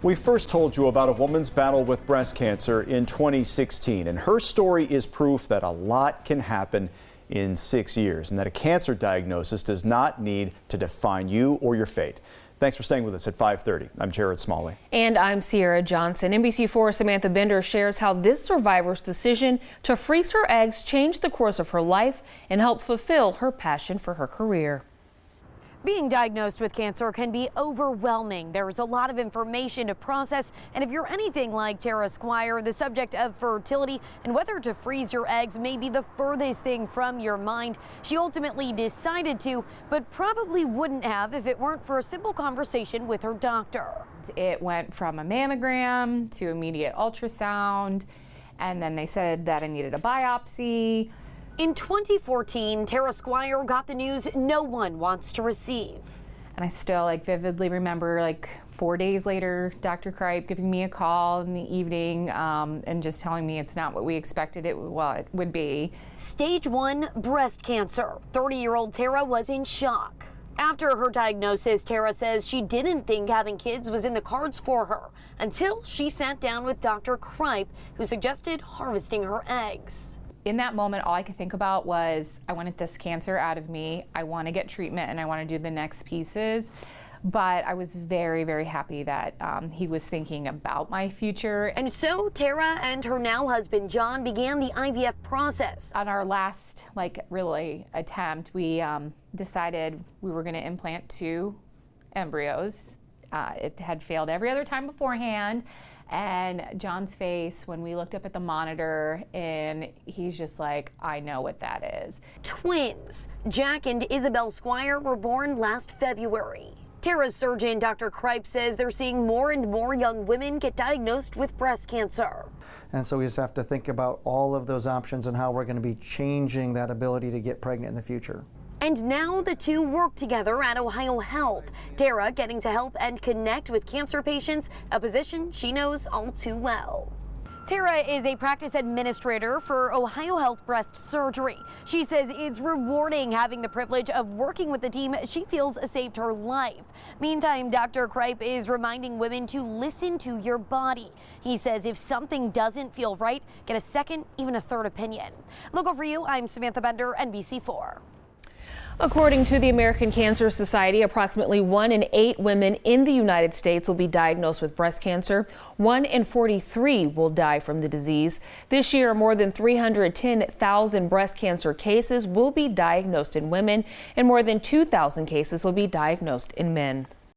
We first told you about a woman's battle with breast cancer in 2016, and her story is proof that a lot can happen in 6 years and that a cancer diagnosis does not need to define you or your fate. Thanks for staying with us at 5:30. I'm Jared Smalley. And I'm Sierra Johnson. NBC4 Samantha Bender shares how this survivor's decision to freeze her eggs changed the course of her life and helped fulfill her passion for her career. Being diagnosed with cancer can be overwhelming. There's a lot of information to process, and if you're anything like Tara Squire, the subject of fertility and whether to freeze your eggs may be the furthest thing from your mind. She ultimately decided to, but probably wouldn't have if it weren't for a simple conversation with her doctor. It went from a mammogram to immediate ultrasound, and then they said that I needed a biopsy. In 2014, Tara Squire got the news no one wants to receive. And I still vividly remember 4 days later, Dr. Kripe giving me a call in the evening and just telling me it's not what we expected it would be. Stage 1 breast cancer. 30-year-old Tara was in shock. After her diagnosis, Tara says she didn't think having kids was in the cards for her until she sat down with Dr. Kripe, who suggested harvesting her eggs. In that moment, all I could think about was, I wanted this cancer out of me. I want to get treatment and I want to do the next pieces. But I was very, very happy that he was thinking about my future. And so Tara and her now husband, John, began the IVF process. On our last, really attempt, we decided we were going to implant 2 embryos. It had failed every other time beforehand. And John's face when we looked up at the monitor, and he's just like, I know what that is. Twins. Jack and Isabel Squire were born last February. Tara's surgeon, Dr. Kripe, says they're seeing more and more young women get diagnosed with breast cancer. And so we just have to think about all of those options and how we're going to be changing that ability to get pregnant in the future. And now the two work together at Ohio Health. Tara getting to help and connect with cancer patients, a position she knows all too well. Tara is a practice administrator for Ohio Health Breast Surgery. She says it's rewarding having the privilege of working with the team she feels saved her life. Meantime, Dr. Kripe is reminding women to listen to your body. He says if something doesn't feel right, get a second, even a third opinion. Local for you, I'm Samantha Bender, NBC4. According to the American Cancer Society, approximately 1 in 8 women in the United States will be diagnosed with breast cancer. 1 in 43 will die from the disease. This year, more than 310,000 breast cancer cases will be diagnosed in women, and more than 2,000 cases will be diagnosed in men.